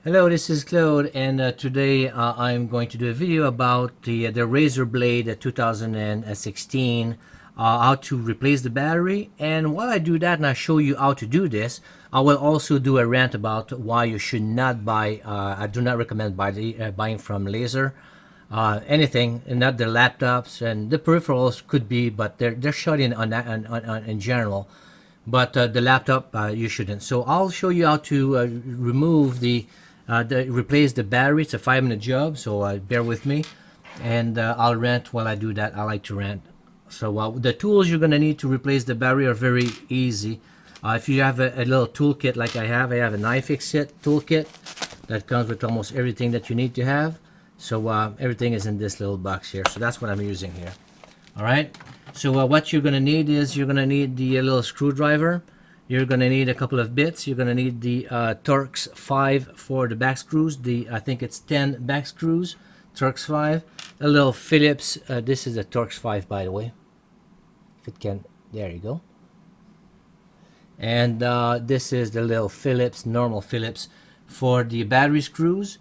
Hello, this is Claude, and today I'm going to do a video about the Razer Blade 2016, how to replace the battery. And while I do that and I show you how to do this, I will also do a rant about why you should not buy. I do not recommend buying from Razer anything, and not the laptops and the peripherals could be, but they're shut in on that in general. But the laptop you shouldn't. So I'll show you how to remove replace the battery. It's a 5-minute job, so bear with me, and I'll rant while I do that. I like to rant. So the tools you're gonna need to replace the battery are very easy. If you have a little toolkit like I have an iFixit toolkit that comes with almost everything that you need to have. So everything is in this little box here. So that's what I'm using here. All right. So what you're gonna need is you're gonna need the little screwdriver. You're gonna need a couple of bits. You're gonna need the Torx 5 for the back screws. I think it's 10 back screws. Torx 5. A little Phillips. This is a Torx 5, by the way. If it can, there you go. And this is the little Phillips, normal Phillips, for the battery screws.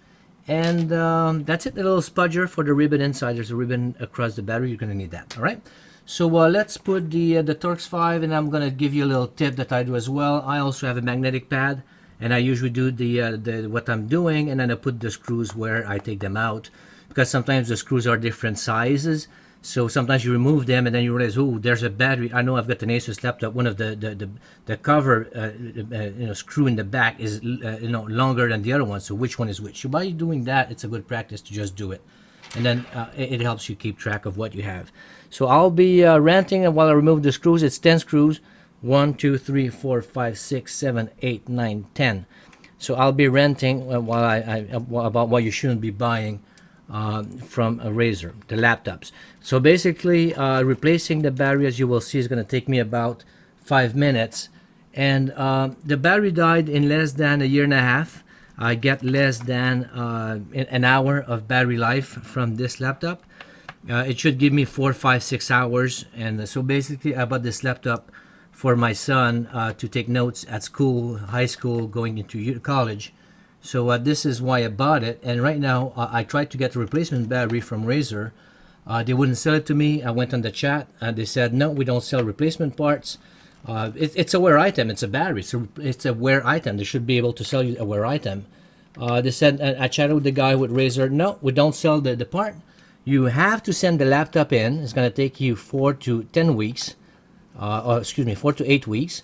And that's it. The little spudger for the ribbon inside. There's a ribbon across the battery. You're gonna need that. All right. So let's put the Torx 5, and I'm gonna give you a little tip that I do as well. I also have a magnetic pad, and I usually do the what I'm doing, and then I put the screws where I take them out, because sometimes the screws are different sizes. So sometimes you remove them, and then you realize, oh, there's a battery. I know I've got an Asus laptop. One of the cover screw in the back is longer than the other one. So which one is which? So by doing that, it's a good practice to just do it, and then it helps you keep track of what you have. So I'll be ranting while I remove the screws. It's 10 screws. 1, 2, 3, 4, 5, 6, 7, 8, 9, 10. So I'll be ranting while about what you shouldn't be buying from a Razer, the laptops. So basically, replacing the battery, as you will see, is going to take me about 5 minutes. And the battery died in less than a year and a half. I get less than an hour of battery life from this laptop. It should give me 4, 5, 6 hours. And so basically, I bought this laptop for my son to take notes at school, high school, going into college. So this is why I bought it. And right now, I tried to get a replacement battery from Razer. They wouldn't sell it to me. I went on the chat, and they said, no, we don't sell replacement parts. It's a wear item. It's a battery. It's a wear item. They should be able to sell you a wear item. They said, I chatted with the guy with Razer. No, we don't sell the part. You have to send the laptop in. It's going to take you 4 to 10 weeks. 4 to 8 weeks.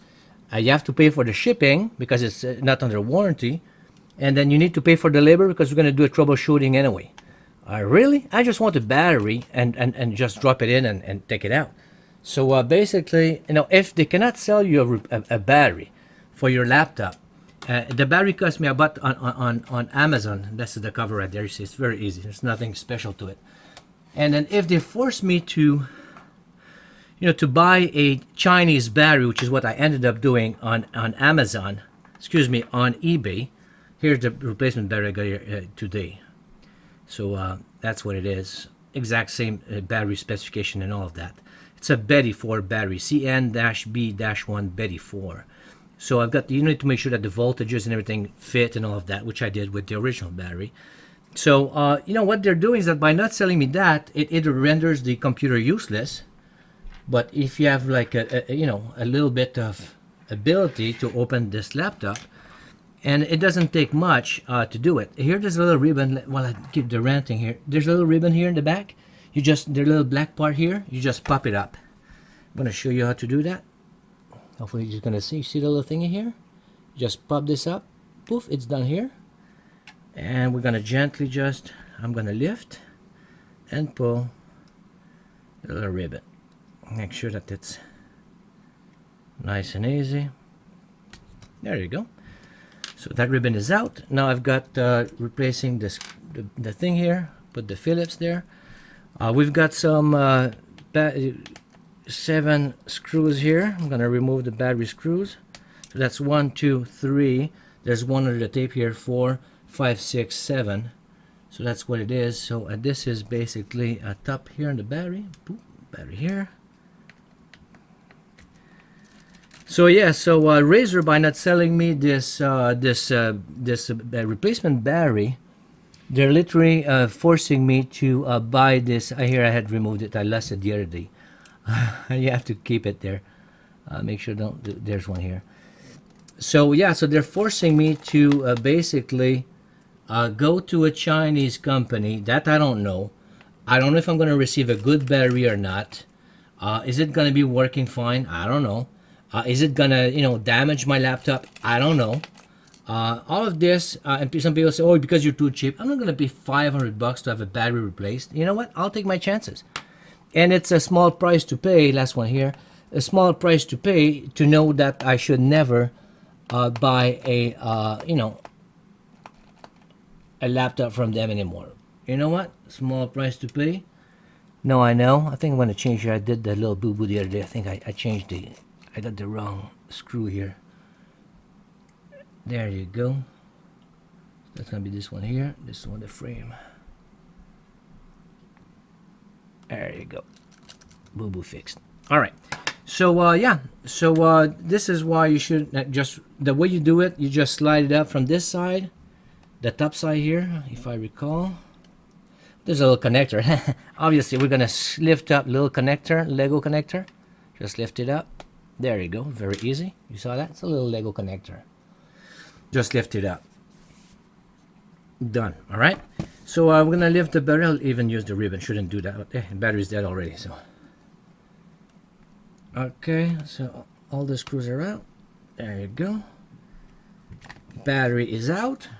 You have to pay for the shipping because it's not under warranty. And then you need to pay for the labor because we're going to do a troubleshooting anyway. Really? I just want a battery and just drop it in and take it out. So basically, if they cannot sell you a battery for your laptop, the battery cost me about on Amazon. This is the cover right there. You see, it's very easy. There's nothing special to it. And then if they force me to buy a Chinese battery, which is what I ended up doing on Amazon, on eBay. Here's the replacement battery I got here today. So that's what it is. Exact same battery specification and all of that. It's a Betty 4 battery, CN-B-1 Betty 4. So you need to make sure that the voltages and everything fit and all of that, which I did with the original battery. So what they're doing is that by not selling me that, it renders the computer useless. But if you have like a little bit of ability to open this laptop, and it doesn't take much to do it. Here, there's a little ribbon. While I keep the ranting here, there's a little ribbon here in the back. The little black part here, you just pop it up. I'm gonna show you how to do that. Hopefully, you're gonna see the little thingy here. Just pop this up. Poof, it's done here. And we're gonna gently I'm gonna lift and pull the little ribbon. Make sure that it's nice and easy. There you go. So that ribbon is out. Now I've got replacing the thing here. Put the Phillips there. We've got some 7 screws here. I'm gonna remove the battery screws. So that's 1, 2, 3. There's one under the tape here. 4, 5, 6, 7. So that's what it is. So this is basically a top here on the battery. Boop, battery here. So yeah, so Razer, by not selling me this replacement battery, they're literally forcing me to buy this. I hear I had removed it. I lost it the other day. You have to keep it there. Make sure don't. There's one here. So yeah, so they're forcing me to basically go to a Chinese company that I don't know. I don't know if I'm going to receive a good battery or not. Is it going to be working fine? I don't know. Is it going to, damage my laptop? I don't know. All of this, and some people say, oh, because you're too cheap. I'm not going to pay $500 to have a battery replaced. You know what? I'll take my chances. And it's a small price to pay, last one here, a small price to pay to know that I should never buy a laptop from them anymore. You know what? Small price to pay. No, I know. I think I'm going to change here. I did the little boo-boo the other day. I think I changed I got the wrong screw here. There you go. That's going to be this one here. This one, the frame. There you go. Boo-boo fixed. All right. So, yeah. So, this is why you should just, the way you do it, you just slide it up from this side, the top side here, if I recall. There's a little connector. Obviously, we're going to lift up little connector, Lego connector. Just lift it up. There you go. Very easy. You saw that? It's a little Lego connector. Just lift it up. Done. All right. So we're going to lift the battery. I'll even use the ribbon. Shouldn't do that. The battery's dead already. So. Okay. So all the screws are out. There you go. Battery is out.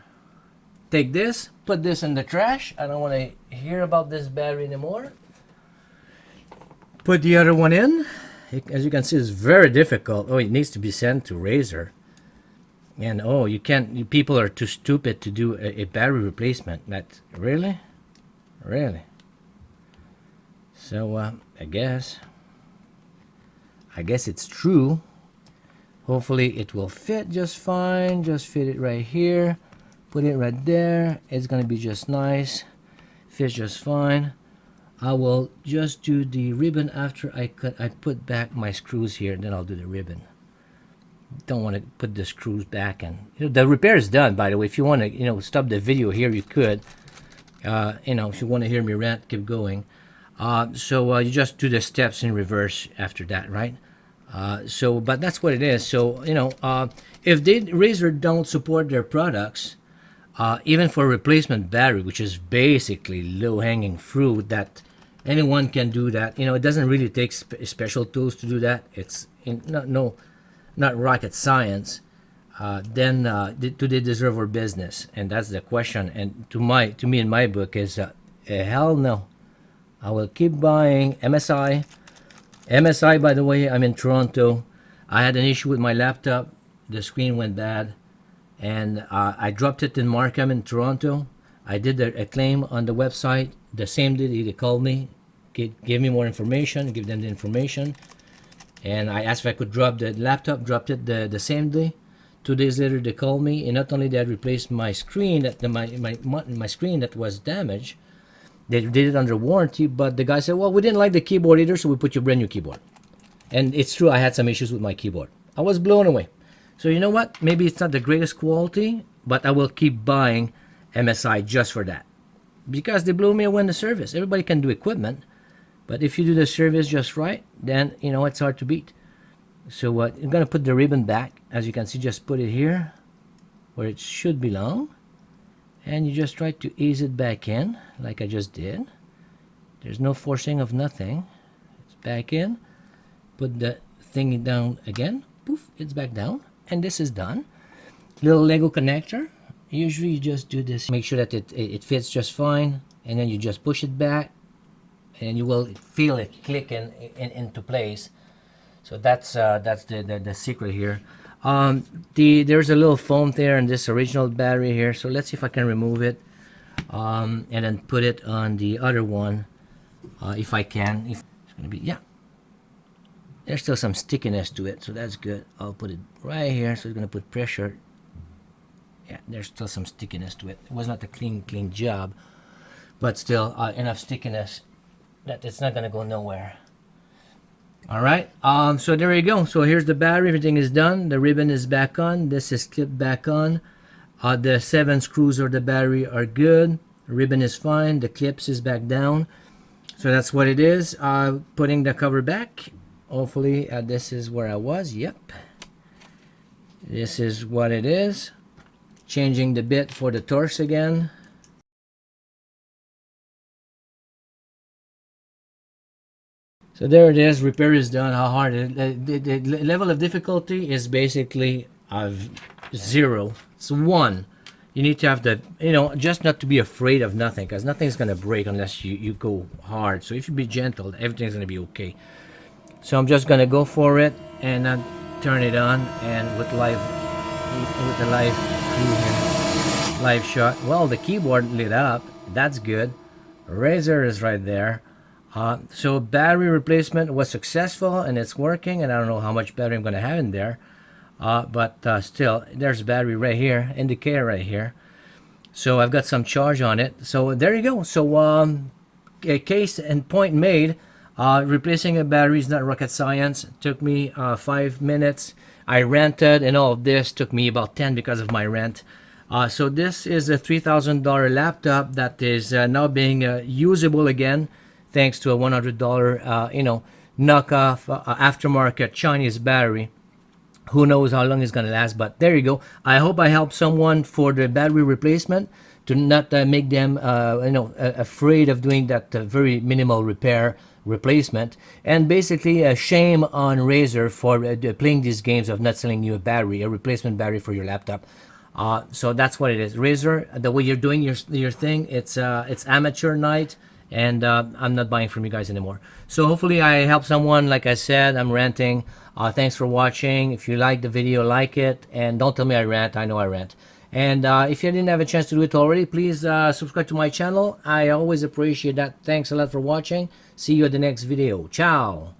Take this. Put this in the trash. I don't want to hear about this battery anymore. Put the other one in. As you can see, it's very difficult. Oh, it needs to be sent to Razer. And oh, you can't. People are too stupid to do a battery replacement. That really. So I guess it's true. Hopefully, it will fit just fine. Just fit it right here. Put it right there. It's gonna be just nice. Fits just fine. I will just do the ribbon after I put back my screws here. Then I'll do the ribbon. Don't want to put the screws back, and the repair is done, by the way. If you want to stop the video here, you could. If you want to hear me rant, keep going. So you just do the steps in reverse after that, right? But that's what it is. So if Razer don't support their products, even for replacement battery, which is basically low-hanging fruit that anyone can do that. It doesn't really take special tools to do that. It's not rocket science. Then do they deserve our business? And that's the question. And to me in my book is hell no. I will keep buying MSI. MSI, by the way, I'm in Toronto. I had an issue with my laptop. The screen went bad. And I dropped it in Markham in Toronto. I did a claim on the website. The same day they called me, gave me more information, give them the information. And I asked if I could drop the laptop, dropped it the same day. 2 days later, they called me, and not only they had replaced my screen, my screen that was damaged, they did it under warranty, but the guy said, well, we didn't like the keyboard either, so we put you a brand new keyboard. And it's true, I had some issues with my keyboard. I was blown away. So you know what? Maybe it's not the greatest quality, but I will keep buying MSI just for that. Because they blew me away in the service. Everybody can do equipment, but if you do the service just right, then it's hard to beat. So I'm going to put the ribbon back. As you can see, just put it here where it should belong. And you just try to ease it back in like I just did. There's no forcing of nothing. It's back in. Put the thing down again. Poof, it's back down. And this is done. Little Lego connector. Usually you just do this. Make sure that it fits just fine. And then you just push it back. And you will feel it click into place. So that's the secret here. There's a little foam there in this original battery here. So let's see if I can remove it. And then put it on the other one. If I can. It's gonna be, yeah. There's still some stickiness to it, so that's good. I'll put it right here, so it's gonna put pressure. Yeah, there's still some stickiness to it. It was not a clean job, but still enough stickiness that it's not gonna go nowhere. All right. So there you go. So here's the battery. Everything is done. The ribbon is back on. This is clipped back on. The 7 screws of the battery are good. The ribbon is fine. The clips is back down. So that's what it is. Putting the cover back. Hopefully this is where I was. Yep. This is what it is. Changing the bit for the torch again. So there it is. Repair is done. How hard? The level of difficulty is basically 0. It's 1. You need to have the, just not to be afraid of nothing, because nothing's going to break unless you go hard. So if you be gentle, everything's going to be okay. So I'm just going to go for it and turn it on, and with the live view here, live shot. Well, the keyboard lit up. That's good. Razer is right there. So battery replacement was successful and it's working, and I don't know how much battery I'm going to have in there, but still there's battery right here, indicator right here, so I've got some charge on it. So there you go. So a case and point made. Replacing a battery is not rocket science. It took me 5 minutes. I rented, and all of this took me about 10 because of my rent. So this is a $3,000 laptop that is now being usable again, thanks to a $100 knockoff aftermarket Chinese battery. Who knows how long it's going to last, but there you go. I hope I helped someone for the battery replacement, to not make them afraid of doing that very minimal replacement. And basically a shame on Razer for playing these games of not selling you a replacement battery for your laptop. So that's what it is. Razer, the way you're doing your thing, it's amateur night, and I'm not buying from you guys anymore. So hopefully I helped someone. Like I said, I'm ranting. Thanks for watching. If you like the video, like it, and don't tell me I rant. I know I rant. And if you didn't have a chance to do it already, please subscribe to my channel. I always appreciate that. Thanks a lot for watching. See you at the next video. Ciao.